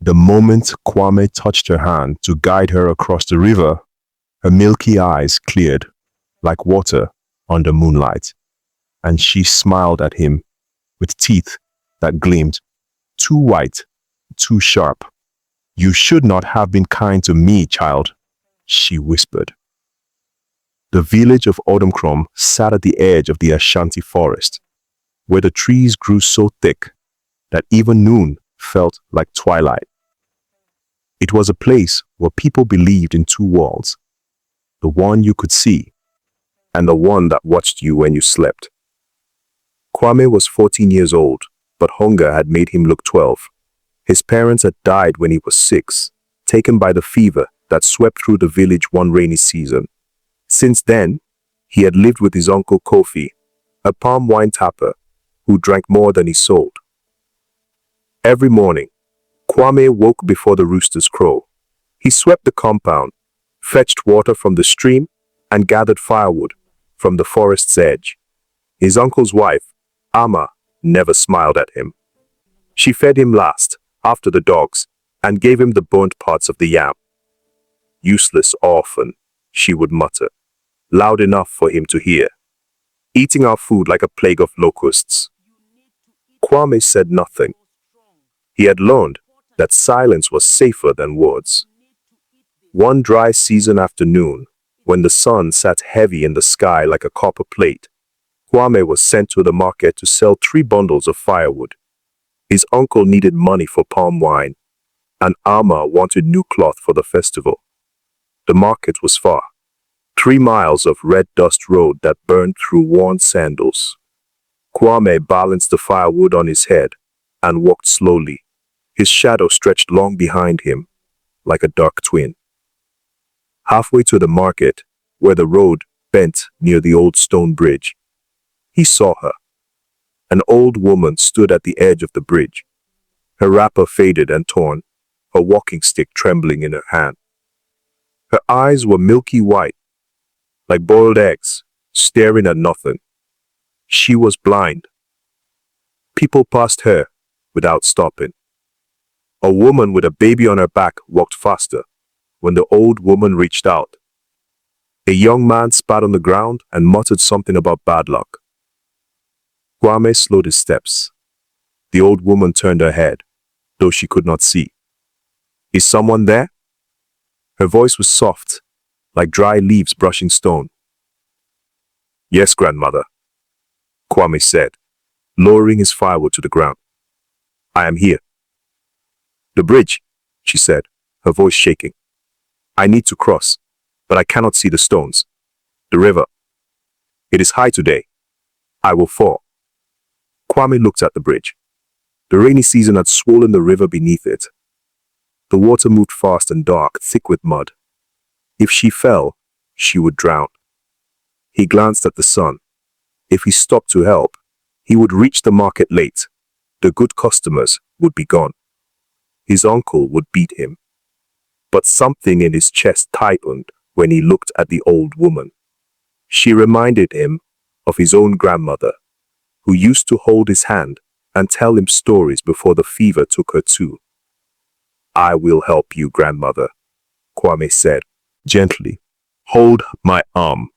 The moment Kwame touched her hand to guide her across the river, her milky eyes cleared like water under moonlight, and she smiled at him with teeth that gleamed, too white, too sharp. "You should not have been kind to me, child," she whispered. The village of Odomkrom sat at the edge of the Ashanti forest, where the trees grew so thick that even noon felt like twilight. It was a place where people believed in two worlds, the one you could see and the one that watched you when you slept. Kwame was 14 years old, but hunger had made him look 12. His parents had died when he was 6, taken by the fever that swept through the village one rainy season. Since then, he had lived with his uncle Kofi, a palm wine tapper who drank more than he sold. Every morning, Kwame woke before the roosters crow. He swept the compound, fetched water from the stream, and gathered firewood from the forest's edge. His uncle's wife, Ama, never smiled at him. She fed him last, after the dogs, and gave him the burnt parts of the yam. "Useless orphan," she would mutter, loud enough for him to hear, "eating our food like a plague of locusts." Kwame said nothing. He had learned that silence was safer than words. One dry season afternoon, when the sun sat heavy in the sky like a copper plate, Kwame was sent to the market to sell 3 bundles of firewood. His uncle needed money for palm wine, and Ama wanted new cloth for the festival. The market was far, 3 miles of red dust road that burned through worn sandals. Kwame balanced the firewood on his head and walked slowly. His shadow stretched long behind him, like a dark twin. Halfway to the market, where the road bent near the old stone bridge, he saw her. An old woman stood at the edge of the bridge, her wrapper faded and torn, her walking stick trembling in her hand. Her eyes were milky white, like boiled eggs, staring at nothing. She was blind. People passed her without stopping. A woman with a baby on her back walked faster when the old woman reached out. A young man spat on the ground and muttered something about bad luck. Kwame slowed his steps. The old woman turned her head, though she could not see. "Is someone there?" Her voice was soft, like dry leaves brushing stone. "Yes, grandmother," Kwame said, lowering his firewood to the ground. "I am here." "The bridge," she said, her voice shaking. "I need to cross, but I cannot see the stones. The river. It is high today. I will fall." Kwame looked at the bridge. The rainy season had swollen the river beneath it. The water moved fast and dark, thick with mud. If she fell, she would drown. He glanced at the sun. If he stopped to help, he would reach the market late. The good customers would be gone. His uncle would beat him. But something in his chest tightened when he looked at the old woman. She reminded him of his own grandmother, who used to hold his hand and tell him stories before the fever took her too. "I will help you, grandmother," Kwame said, gently. "Hold my arm."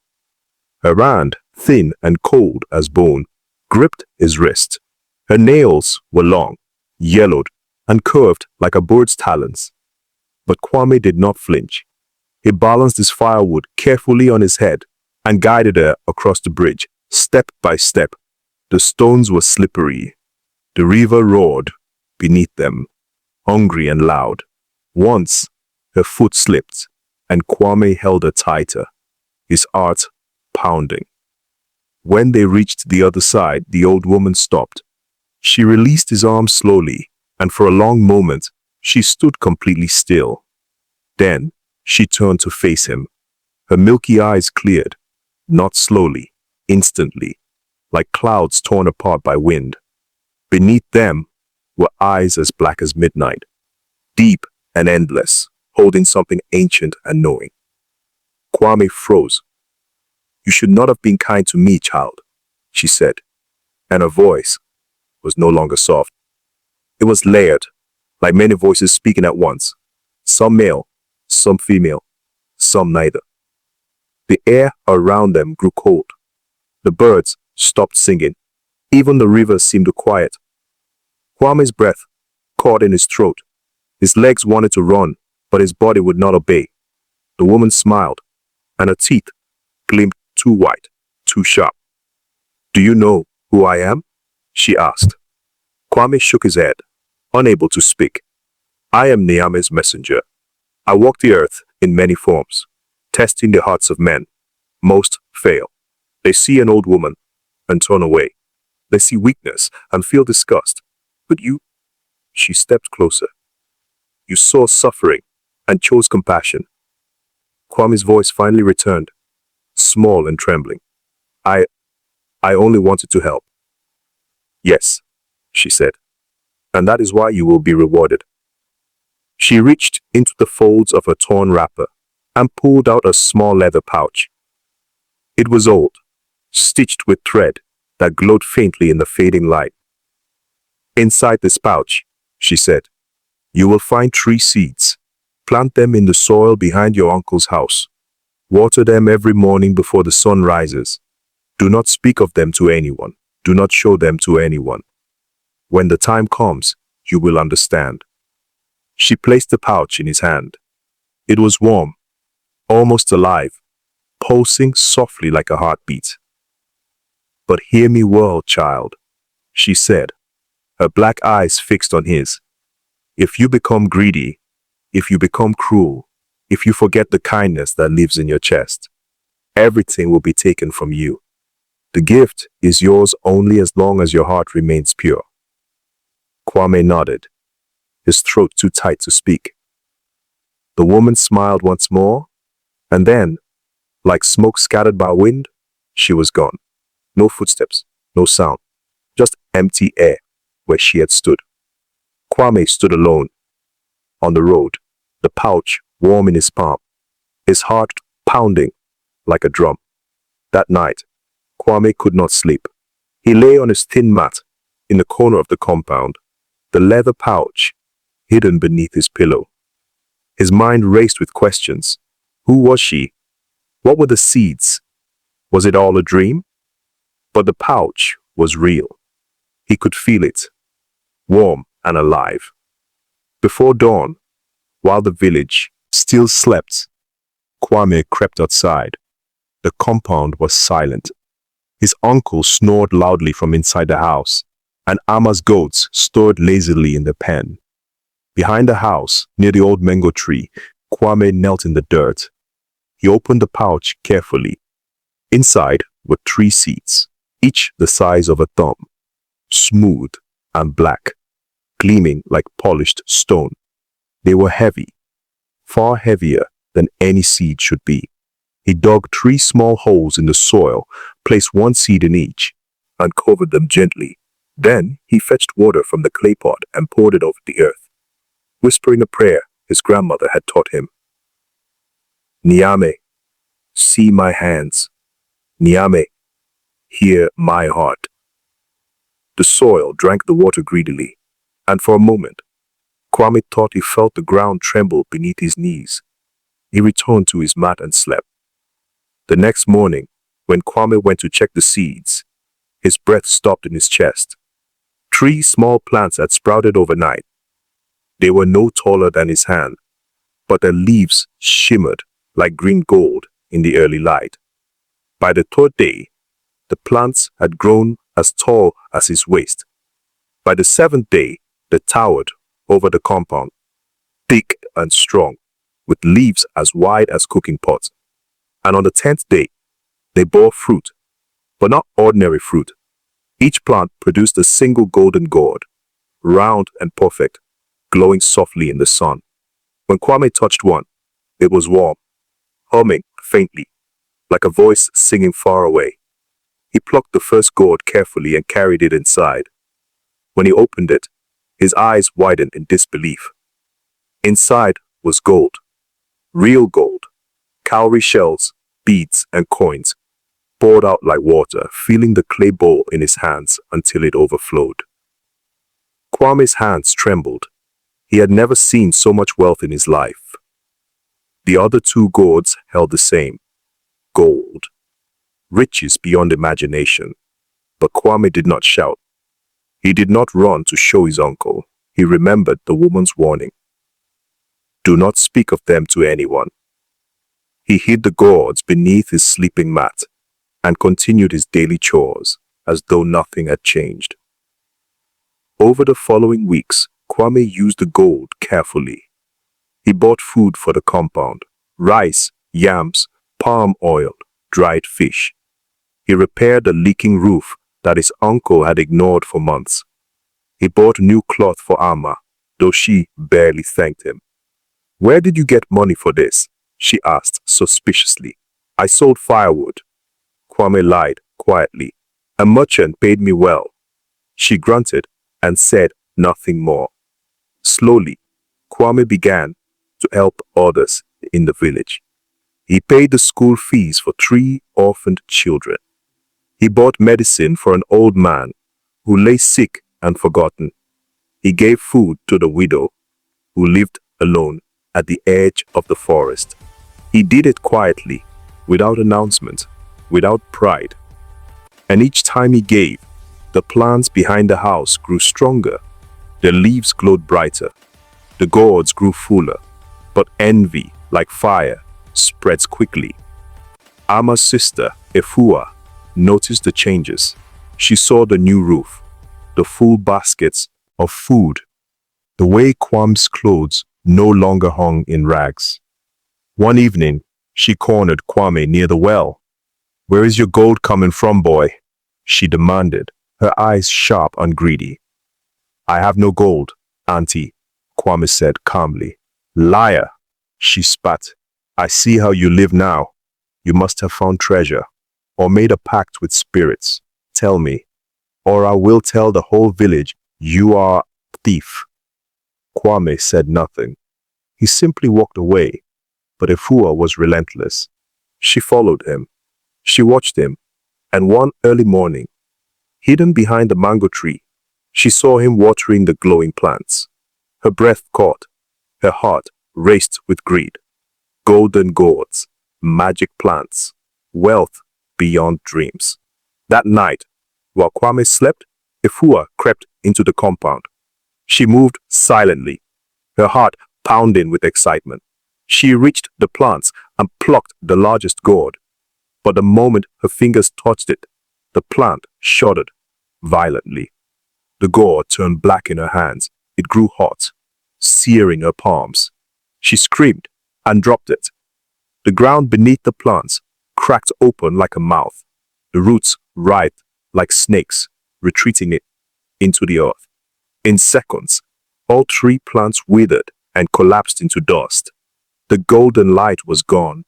Her hand, thin and cold as bone, gripped his wrist. Her nails were long, yellowed, and curved like a bird's talons. But Kwame did not flinch. He balanced his firewood carefully on his head and guided her across the bridge, step by step. The stones were slippery. The river roared beneath them, hungry and loud. Once, her foot slipped, and Kwame held her tighter, his heart pounding. When they reached the other side, the old woman stopped. She released his arm slowly, and for a long moment, she stood completely still. Then, she turned to face him. Her milky eyes cleared, not slowly, instantly, like clouds torn apart by wind. Beneath them were eyes as black as midnight, deep and endless, holding something ancient and knowing. Kwame froze. "You should not have been kind to me, child," she said, and her voice was no longer soft. It was layered, like many voices speaking at once. Some male, some female, some neither. The air around them grew cold. The birds stopped singing. Even the river seemed to quiet. Kwame's breath caught in his throat. His legs wanted to run, but his body would not obey. The woman smiled, and her teeth gleamed too white, too sharp. "Do you know who I am?" she asked. Kwame shook his head, unable to speak. "I am Niame's messenger. I walk the earth in many forms, testing the hearts of men. Most fail. They see an old woman and turn away. They see weakness and feel disgust. But you," she stepped closer, "you saw suffering and chose compassion." Kwame's voice finally returned, small and trembling. I only wanted to help." "Yes," she said, "and that is why you will be rewarded." She reached into the folds of her torn wrapper and pulled out a small leather pouch. It was old, stitched with thread that glowed faintly in the fading light. "Inside this pouch," she said, "you will find 3 seeds. Plant them in the soil behind your uncle's house. Water them every morning before the sun rises. Do not speak of them to anyone. Do not show them to anyone. When the time comes, you will understand." She placed the pouch in his hand. It was warm, almost alive, pulsing softly like a heartbeat. "But hear me well, child," she said, her black eyes fixed on his. "If you become greedy, if you become cruel, if you forget the kindness that lives in your chest, everything will be taken from you. The gift is yours only as long as your heart remains pure." Kwame nodded, his throat too tight to speak. The woman smiled once more, and then, like smoke scattered by wind, she was gone. No footsteps, no sound, just empty air where she had stood. Kwame stood alone, on the road, the pouch warm in his palm, his heart pounding like a drum. That night, Kwame could not sleep. He lay on his thin mat in the corner of the compound, the leather pouch hidden beneath his pillow. His mind raced with questions. Who was she? What were the seeds? Was it all a dream? But the pouch was real. He could feel it, warm and alive. Before dawn, while the village still slept, Kwame crept outside. The compound was silent. His uncle snored loudly from inside the house, and Ama's goats stirred lazily in the pen. Behind the house, near the old mango tree, Kwame knelt in the dirt. He opened the pouch carefully. Inside were 3 seeds, each the size of a thumb, smooth and black, gleaming like polished stone. They were heavy, far heavier than any seed should be. He dug 3 small holes in the soil, placed 1 seed in each, and covered them gently. Then he fetched water from the clay pot and poured it over the earth, whispering a prayer his grandmother had taught him. "Niame, see my hands. Niame, hear my heart." The soil drank the water greedily, and for a moment, Kwame thought he felt the ground tremble beneath his knees. He returned to his mat and slept. The next morning, when Kwame went to check the seeds, his breath stopped in his chest. 3 small plants had sprouted overnight. They were no taller than his hand, but their leaves shimmered like green gold in the early light. By the 3rd day, the plants had grown as tall as his waist. By the 7th day, they towered over the compound, thick and strong, with leaves as wide as cooking pots. And on the 10th day, they bore fruit, but not ordinary fruit. Each plant produced a single golden gourd, round and perfect, glowing softly in the sun. When Kwame touched one, it was warm, humming faintly, like a voice singing far away. He plucked the first gourd carefully and carried it inside. When he opened it, his eyes widened in disbelief. Inside was gold, real gold, cowrie shells, beads, and coins, poured out like water, filling the clay bowl in his hands until it overflowed. Kwame's hands trembled. He had never seen so much wealth in his life. The other two gourds held the same. Gold. Riches beyond imagination. But Kwame did not shout. He did not run to show his uncle. He remembered the woman's warning. Do not speak of them to anyone. He hid the gourds beneath his sleeping mat and continued his daily chores as though nothing had changed. Over the following weeks, Kwame used the gold carefully. He bought food for the compound: rice, yams, palm oil, dried fish. He repaired the leaking roof that his uncle had ignored for months. He bought new cloth for Amma, though she barely thanked him. Where did you get money for this? She asked suspiciously. I sold firewood. Kwame lied quietly. A merchant paid me well. She grunted and said nothing more. Slowly, Kwame began to help others in the village. He paid the school fees for 3 orphaned children. He bought medicine for an old man who lay sick and forgotten. He gave food to the widow who lived alone at the edge of the forest. He did it quietly, without announcement, without pride. And each time he gave, the plants behind the house grew stronger. Their leaves glowed brighter. The gourds grew fuller. But envy, like fire, spreads quickly. Amma's sister, Efua, noticed the changes. She saw the new roof, the full baskets of food, the way Kwame's clothes no longer hung in rags. One evening, she cornered Kwame near the well. Where is your gold coming from, boy? She demanded, her eyes sharp and greedy. I have no gold, Auntie, Kwame said calmly. Liar, she spat. I see how you live now. You must have found treasure, or made a pact with spirits. Tell me, or I will tell the whole village you are a thief. Kwame said nothing. He simply walked away, but Efua was relentless. She followed him. She watched him, and one early morning, hidden behind the mango tree, she saw him watering the glowing plants. Her breath caught. Her heart raced with greed. Golden gourds, magic plants, wealth beyond dreams. That night, while Kwame slept, Efua crept into the compound. She moved silently, her heart pounding with excitement. She reached the plants and plucked the largest gourd. But the moment her fingers touched it, the plant shuddered violently. The gourd turned black in her hands. It grew hot, searing her palms. She screamed and dropped it. The ground beneath the plants cracked open like a mouth. The roots writhed like snakes, retreating it into the earth. In seconds, all 3 plants withered and collapsed into dust. The golden light was gone.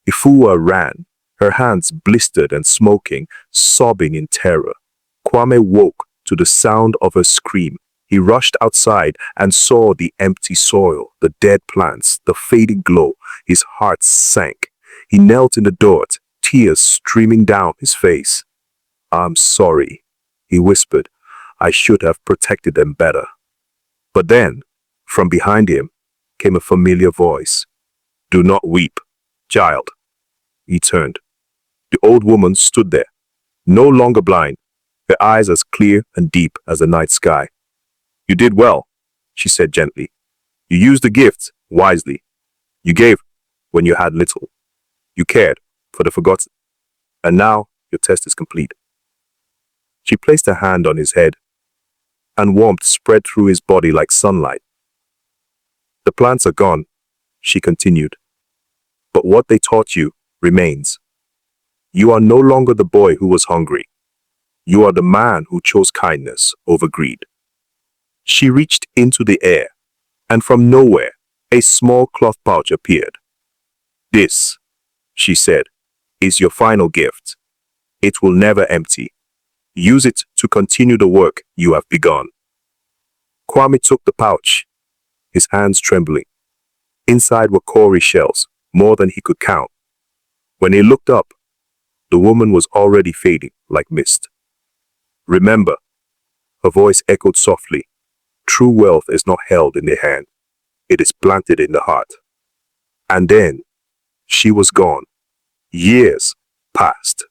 Efua ran, her hands blistered and smoking, sobbing in terror. Kwame woke to the sound of her scream. He rushed outside and saw the empty soil, the dead plants, the fading glow. His heart sank. He knelt in the dirt, tears streaming down his face. I'm sorry, he whispered. I should have protected them better. But then, from behind him, came a familiar voice. Do not weep, child. He turned. The old woman stood there, no longer blind, her eyes as clear and deep as the night sky. You did well, she said gently. You used the gifts wisely. You gave when you had little. You cared for the forgotten. And now your test is complete. She placed her hand on his head, and warmth spread through his body like sunlight. The plants are gone, she continued, but what they taught you remains. You are no longer the boy who was hungry. You are the man who chose kindness over greed. She reached into the air, and from nowhere, a small cloth pouch appeared. This, she said, is your final gift. It will never empty. Use it to continue the work you have begun. Kwame took the pouch, his hands trembling. Inside were cowrie shells, more than he could count. When he looked up, the woman was already fading like mist. Remember, her voice echoed softly, true wealth is not held in the hand, it is planted in the heart. And then, she was gone. Years passed.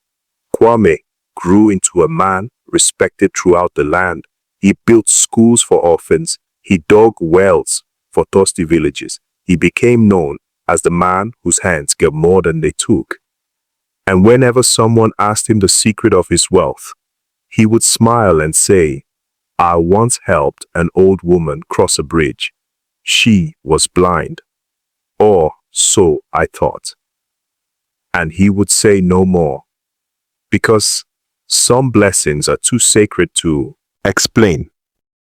Kwame grew into a man respected throughout the land. He built schools for orphans. He dug wells for thirsty villages. He became known as the man whose hands gave more than they took. And whenever someone asked him the secret of his wealth, he would smile and say, "I once helped an old woman cross a bridge. She was blind. Or so I thought." And he would say no more, because some blessings are too sacred to explain.